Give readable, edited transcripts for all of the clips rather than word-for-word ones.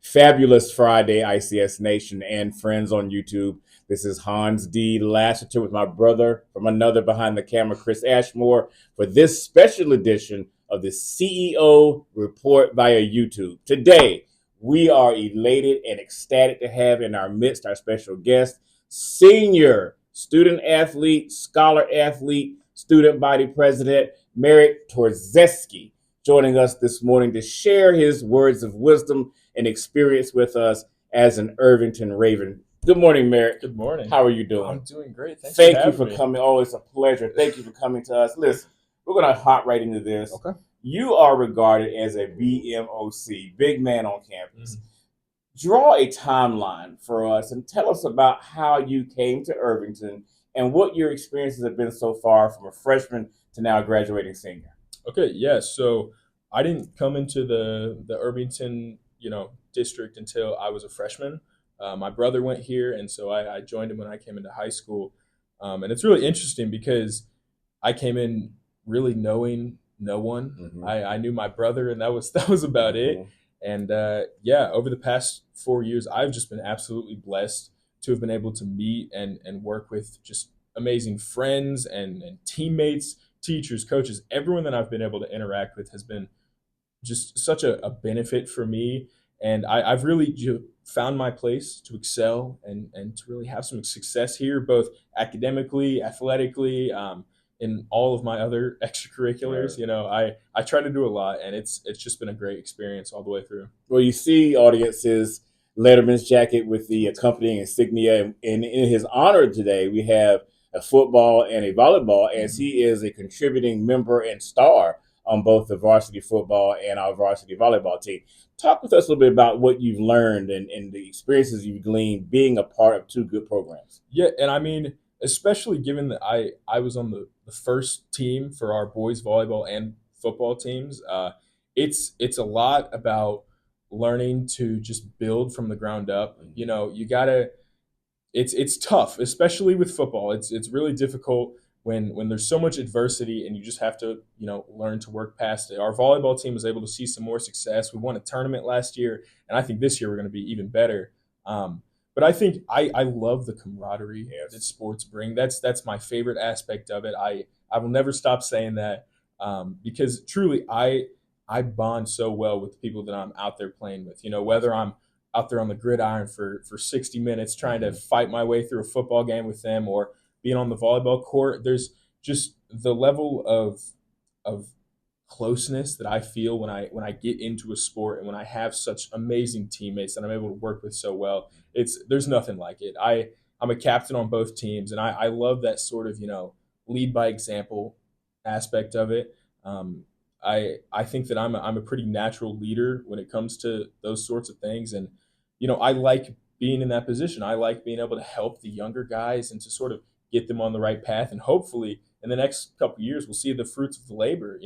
Fabulous Friday, ICS Nation and friends on YouTube. This is Hans D. Lassiter with my brother from another behind the camera, Chris Ashmore, for this special edition of the CEO Report via YouTube. Today, we are elated and ecstatic to have in our midst our special guest, senior student athlete, scholar athlete, student body president, Merrick Torzeski, joining us this morning to share his words of wisdom and experience with us as an Irvington Raven. Good morning, Merrick. Good morning. How are you doing? I'm doing great. Thank you for coming. Oh, it's a pleasure. Thank you for coming to us. Listen, we're going to hop right into this. Okay. You are regarded as a BMOC, big man on campus. Draw a timeline for us and tell us about how you came to Irvington and what your experiences have been so far from a freshman to now a graduating senior. Okay, yeah. So I didn't come into the Irvington, district until I was a freshman. My brother went here, and so I joined him when I came into high school. And it's really interesting because I came in really knowing no one. Mhm. I knew my brother, and that was about it. And over the past 4 years, I've just been absolutely blessed to have been able to meet and work with just amazing friends and teammates, teachers, coaches. Everyone that I've been able to interact with has been just such a benefit for me. And I've really found my place to excel and to really have some success here, both academically, athletically, in all of my other extracurriculars. Right. You know, I try to do a lot, and it's just been a great experience all the way through. Well, you see, audiences, Letterman's jacket with the accompanying insignia. And in his honor today, we have a football and a volleyball, as he is a contributing member and star on both the varsity football and our varsity volleyball team. Talk with us a little bit about what you've learned and the experiences you've gleaned being a part of two good programs. Yeah, and I mean, especially given that I was on the first team for our boys volleyball and football teams, it's a lot about learning to just build from the ground up. You know, you gotta. It's tough, especially with football. It's really difficult when there's so much adversity and you just have to learn to work past it. Our volleyball team was able to see some more success. We won a tournament last year, and I think this year we're going to be even better. But I think I love the camaraderie that sports bring. That's my favorite aspect of it. I will never stop saying that because truly I bond so well with the people that I'm out there playing with. You know, whether I'm out there on the gridiron for 60 minutes trying to fight my way through a football game with them or being on the volleyball court, there's just the level of closeness that I feel when I get into a sport and when I have such amazing teammates that I'm able to work with so well. There's nothing like it. I'm a captain on both teams, and I love that sort of lead by example aspect of it. I think that I'm a pretty natural leader when it comes to those sorts of things, and I like being in that position. I like being able to help the younger guys and to sort of get them on the right path, and hopefully in the next couple of years we'll see the fruits of the labor.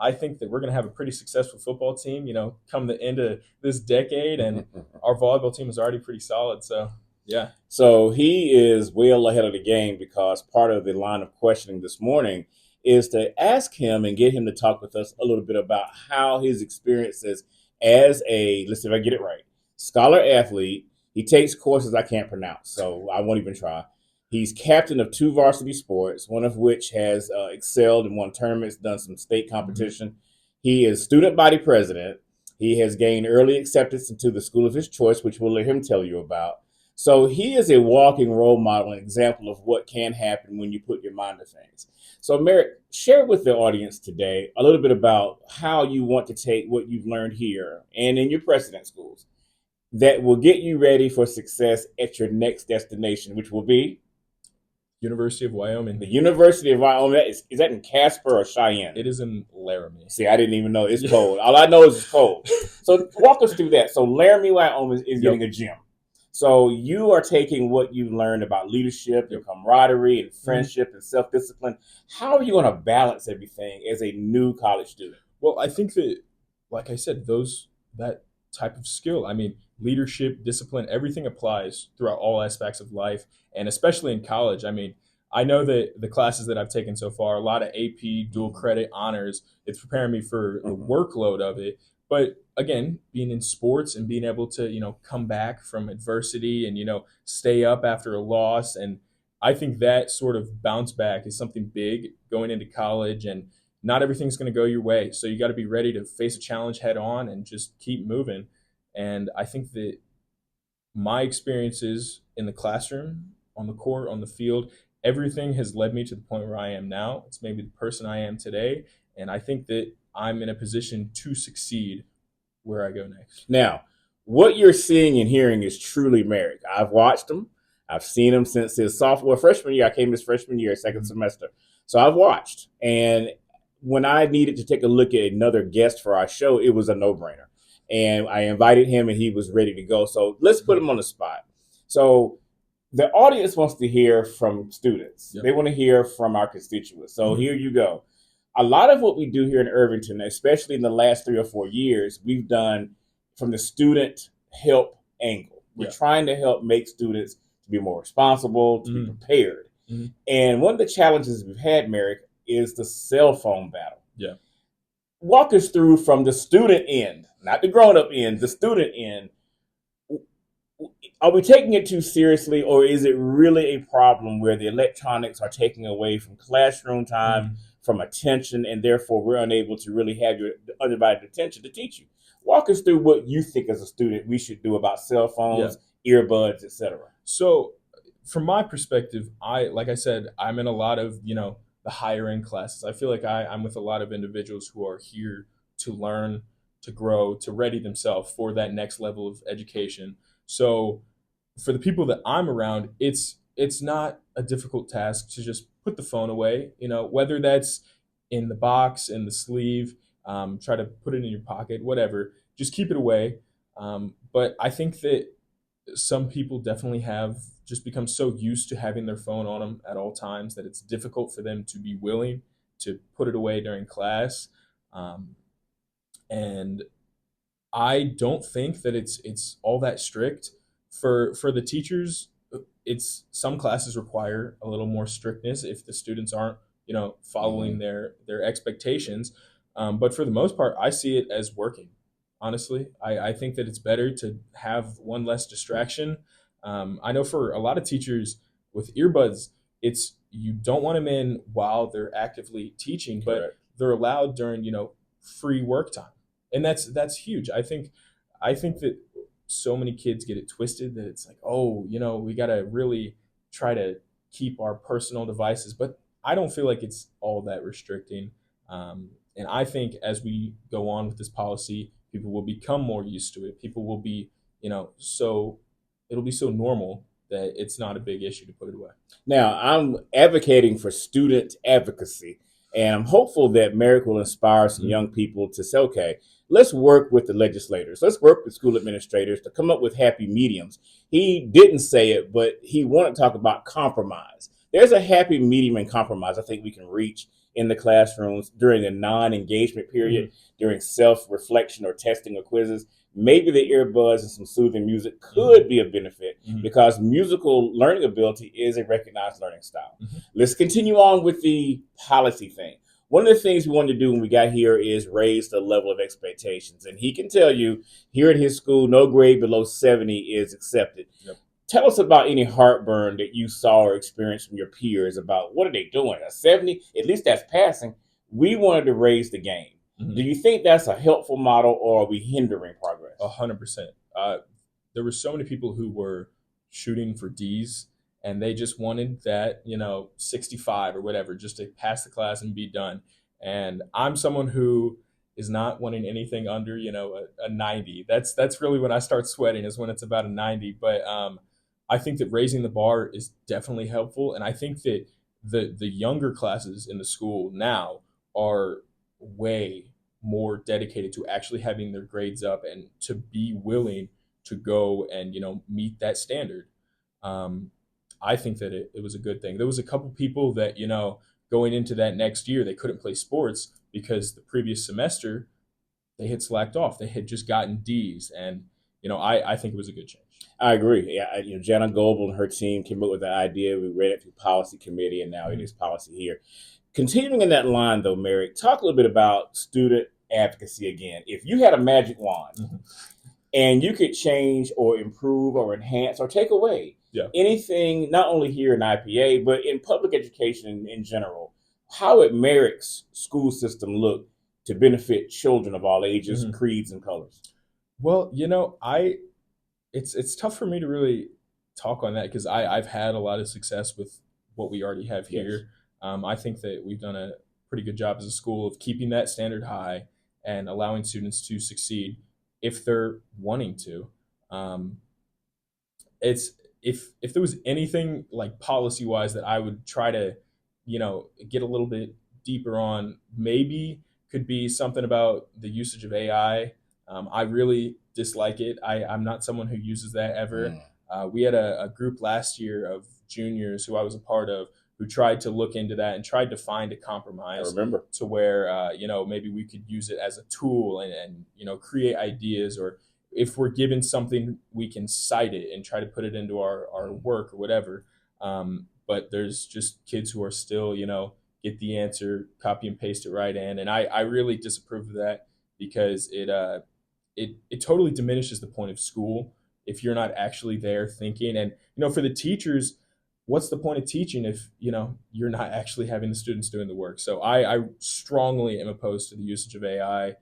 I think that we're going to have a pretty successful football team, come the end of this decade, and our volleyball team is already pretty solid. So, yeah. So he is well ahead of the game because part of the line of questioning this morning is to ask him and get him to talk with us a little bit about how his experiences as let's see if I get it right, scholar athlete. He takes courses I can't pronounce, so I won't even try. He's captain of two varsity sports, one of which has excelled and won tournaments, done some state competition. Mm-hmm. He is student body president. He has gained early acceptance into the school of his choice, which we'll let him tell you about. So he is a walking role model and example of what can happen when you put your mind to things. So, Merrick, share with the audience today a little bit about how you want to take what you've learned here and in your precedent schools that will get you ready for success at your next destination, which will be University of Wyoming. The University of Wyoming. Is that in Casper or Cheyenne? It is in Laramie. See, I didn't even know it's cold. All I know is it's cold. So walk us through that. So Laramie, Wyoming is getting a gym. So you are taking what you've learned about leadership and camaraderie and friendship and self-discipline. How are you going to balance everything as a new college student? Well, I think that, like I said, that type of skill, I mean, leadership, discipline, everything applies throughout all aspects of life, and especially in college. I mean, I know that the classes that I've taken so far, a lot of AP, dual credit, honors, it's preparing me for the workload of it. But again, being in sports and being able to, come back from adversity and, stay up after a loss. And I think that sort of bounce back is something big going into college, and not everything's going to go your way. So you got to be ready to face a challenge head on and just keep moving. And I think that my experiences in the classroom, on the court, on the field, everything has led me to the point where I am now. It's maybe the person I am today. And I think that I'm in a position to succeed where I go next. Now, what you're seeing and hearing is truly Merrick. I've watched him. I've seen him since his freshman year. I came his freshman year, second semester. So I've watched. And when I needed to take a look at another guest for our show, it was a no-brainer. And I invited him and he was ready to go. So let's put him on the spot. So the audience wants to hear from students. Yep. They want to hear from our constituents. So here you go. A lot of what we do here in Irvington, especially in the last 3 or 4 years, we've done from the student help angle. We're trying to help make students to be more responsible, to be prepared. And one of the challenges we've had, Merrick, is the cell phone battle. Yeah. Walk us through from the student end, not the grown-up end, the student end. Are we taking it too seriously, or is it really a problem where the electronics are taking away from classroom time, from attention, and therefore we're unable to really have your undivided attention to teach you? Walk us through what you think as a student we should do about cell phones, earbuds, etc. So from my perspective, like I said, I'm in a lot of, the higher end classes. I feel like I'm with a lot of individuals who are here to learn, to grow, to ready themselves for that next level of education. So for the people that I'm around, it's not a difficult task to just put the phone away, whether that's in the box, in the sleeve, try to put it in your pocket, whatever, just keep it away. But I think that some people definitely have just become so used to having their phone on them at all times that it's difficult for them to be willing to put it away during class. And I don't think that it's all that strict for the teachers. It's some classes require a little more strictness if the students aren't, following their expectations. But for the most part, I see it as working. Honestly, I think that it's better to have one less distraction. I know for a lot of teachers with earbuds, it's you don't want them in while they're actively teaching, but Correct. they're allowed during free work time, and that's huge. I think that so many kids get it twisted that it's like, oh, we got to really try to keep our personal devices, but I don't feel like it's all that restricting. And I think as we go on with this policy, people will become more used to it. People will be, so it'll be so normal that it's not a big issue to put it away. Now, I'm advocating for student advocacy, and I'm hopeful that Merrick will inspire some young people to say, okay, let's work with the legislators. Let's work with school administrators to come up with happy mediums. He didn't say it, but he wanted to talk about compromise. There's a happy medium and compromise I think we can reach in the classrooms during the non-engagement period, during self-reflection or testing or quizzes. Maybe the earbuds and some soothing music could be a benefit because musical learning ability is a recognized learning style. Let's continue on with the policy thing. One of the things we wanted to do when we got here is raise the level of expectations. And he can tell you here at his school, no grade below 70 is accepted. Yep. Tell us about any heartburn that you saw or experienced from your peers about what are they doing? A 70, at least that's passing. We wanted to raise the game. Do you think that's a helpful model, or are we hindering progress? 100%. There were so many people who were shooting for D's, and they just wanted that, 65 or whatever, just to pass the class and be done. And I'm someone who is not wanting anything under, a 90. That's really when I start sweating, is when it's about a 90. But I think that raising the bar is definitely helpful, and I think that the younger classes in the school now are way more dedicated to actually having their grades up and to be willing to go and meet that standard. I think that it was a good thing. There was a couple people that going into that next year, they couldn't play sports because the previous semester they had slacked off. They had just gotten D's, and I think it was a good change. I agree. Yeah, Jana Goebel and her team came up with the idea. We read it through policy committee, and now it is policy here. Continuing in that line, though, Merrick, talk a little bit about student advocacy again. If you had a magic wand Mhm. and you could change or improve or enhance or take away Yeah. anything, not only here in IPA, but in public education in general, how would Merrick's school system look to benefit children of all ages, Mhm. creeds, and colors? Well, it's tough for me to really talk on that because I've had a lot of success with what we already have Yes. here. I think that we've done a pretty good job as a school of keeping that standard high and allowing students to succeed if they're wanting to. Um, it's if there was anything like policy wise that I would try to, get a little bit deeper on, maybe could be something about the usage of AI. I really dislike it. I'm not someone who uses that ever. Mm. We had a group last year of juniors who I was a part of who tried to look into that and tried to find a I compromise remember. to where maybe we could use it as a tool and create ideas, or if we're given something, we can cite it and try to put it into our work or whatever. But there's just kids who are still, get the answer, copy and paste it right in. And I really disapprove of that because it totally diminishes the point of school if you're not actually there thinking. And, for the teachers, what's the point of teaching if, you're not actually having the students doing the work? So I strongly am opposed to the usage of AI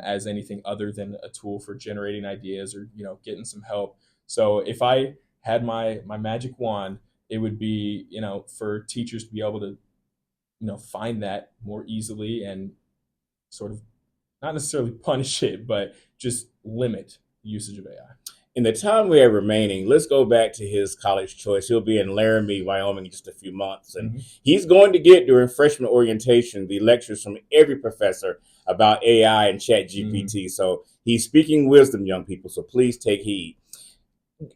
as anything other than a tool for generating ideas or getting some help. So if I had my magic wand, it would be for teachers to be able to find that more easily and sort of not necessarily punish it, but just limit the usage of AI. In the time we have remaining, let's go back to his college choice. He'll be in Laramie, Wyoming in just a few months. And Mhm. he's going to get, during freshman orientation, the lectures from every professor about AI and Chat GPT. So he's speaking wisdom, young people. So please take heed.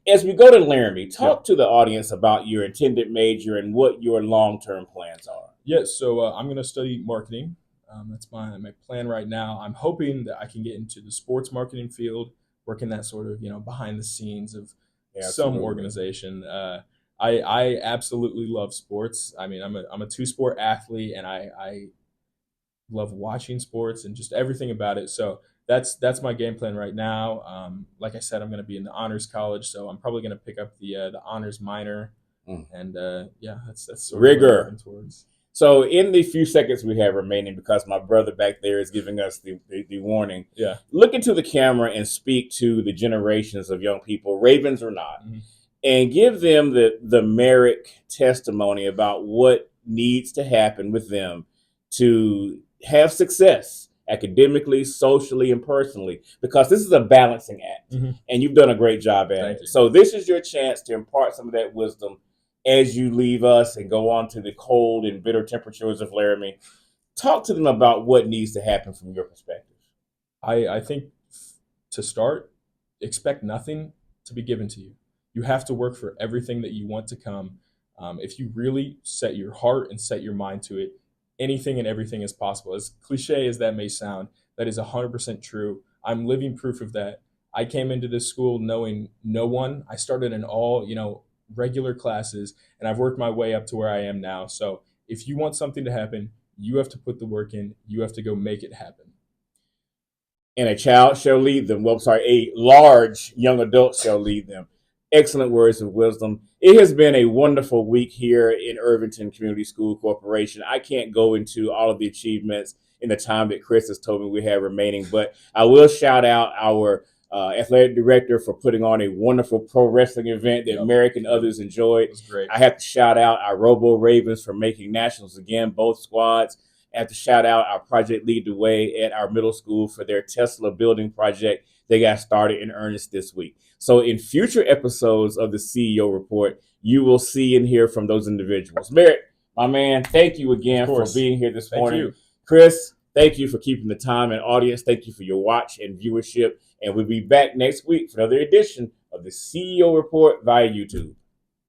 As we go to Laramie, Yeah. talk to the audience about your intended major and what your long-term plans are. Yeah, so I'm going to study marketing. That's my plan right now. I'm hoping that I can get into the sports marketing field, work in that sort of behind the scenes of some Absolutely. organization. I absolutely love sports. I mean, I'm a two sport athlete, and I love watching sports and just everything about it. So that's my game plan right now. Like I said, I'm going to be in the honors college, so I'm probably going to pick up the honors minor, Mm. and yeah, that's sort of what I'm Rigor. working towards. So, in the few seconds we have remaining, because my brother back there is giving us the warning, Yeah. look into the camera and speak to the generations of young people, Ravens or not, Mhm. and give them the Merrick testimony about what needs to happen with them to have success academically, socially, and personally, because this is a balancing act, Mhm. and you've done a great job at Thank it. you. So, this is your chance to impart some of that wisdom as you leave us and go on to the cold and bitter temperatures of Laramie. Talk to them about what needs to happen from your perspective. I think to start, expect nothing to be given to you. You have to work for everything that you want to come. If you really set your heart and set your mind to it, anything and everything is possible. As cliche as that may sound, that is 100% true. I'm living proof of that. I came into this school knowing no one. I started in all, regular classes, and I've worked my way up to where I am now. So if you want something to happen, you have to put the work in. You have to go make it happen. And a child shall lead them. Well, sorry, a large young adult shall lead them. Excellent words of wisdom. It has been a wonderful week here in Irvington Community School Corporation. I can't go into all of the achievements in the time that Chris has told me we have remaining, but I will shout out our athletic director for putting on a wonderful pro wrestling event that Yep. Merrick and others enjoyed. It was great. I have to shout out our Robo Ravens for making nationals again, both squads. I have to shout out our Project Lead the Way at our middle school for their Tesla building project. They got started in earnest this week. So in future episodes of the CEO Report, you will see and hear from those individuals. Merrick, my man, thank you again for being here this morning. You. Chris, thank you for keeping the time, and audience, thank you for your watch and viewership. And we'll be back next week for another edition of the CEO Report via YouTube.